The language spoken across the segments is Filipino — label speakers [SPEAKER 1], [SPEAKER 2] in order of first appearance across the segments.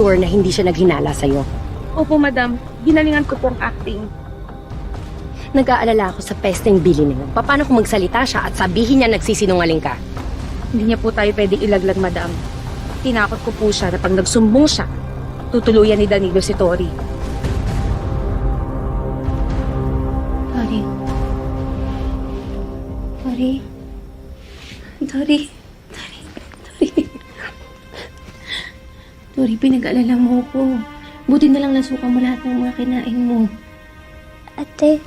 [SPEAKER 1] sure na hindi siya naghinala sa'yo.
[SPEAKER 2] Opo, madam. Ginalingan ko po ang acting.
[SPEAKER 1] Nag-aalala ako sa pesteng Billy na yun. Paano kung magsalita siya at sabihin niya nagsisinungaling ka?
[SPEAKER 2] Hindi niya po tayo pwede ilaglag, madam. Tinakot ko po siya na pag nagsumbong siya, tutuluyan ni Danilo si Tori.
[SPEAKER 3] Tori. Tori. Tori. Tori. Tori. Tori, pinag-alala mo ko. Buti na lang nasuka mo lahat ng mga kinain mo.
[SPEAKER 4] Ate,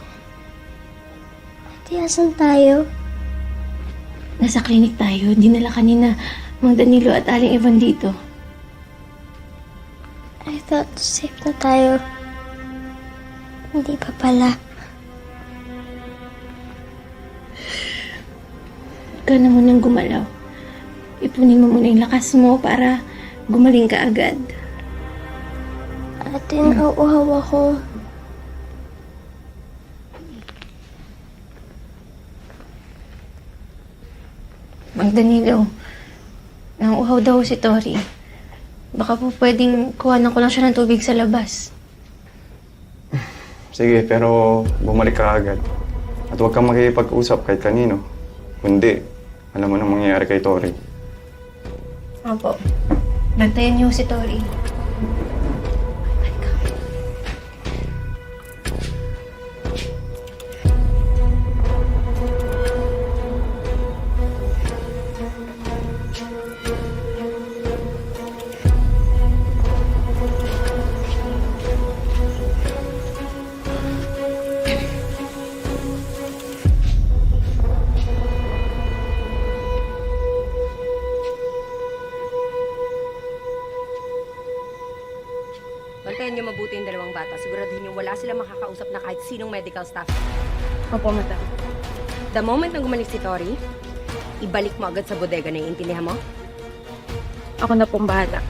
[SPEAKER 4] asan tayo?
[SPEAKER 3] Nasa klinik tayo. Dinala kanina Mang Danilo at Aling Evan dito.
[SPEAKER 4] I thought safe na tayo. Hindi pa pala.
[SPEAKER 3] Huwag ka na munang gumalaw. Ipunin mo muna yung lakas mo para gumaling ka agad.
[SPEAKER 4] Ate, nauuhaw ako.
[SPEAKER 3] Mang Danilo, nauuhaw daw si Tori. Baka po pwedeng kuhanan ko lang siya ng tubig sa labas.
[SPEAKER 5] Sige, pero bumalik ka agad. At huwag kang makikipag-usap kahit kanino. Kundi, alam mo nang mangyayari kay Tori.
[SPEAKER 3] Opo. Bantayan niyo si Tori.
[SPEAKER 1] Bantayan niyo mabuti yung dalawang bata. Siguraduhin niyo wala silang makakausap na kahit sinong medical staff.
[SPEAKER 2] Opo, madam.
[SPEAKER 1] The moment na gumaling si Tori, ibalik mo agad sa bodega na iintindihan mo?
[SPEAKER 2] Ako na pong bahala.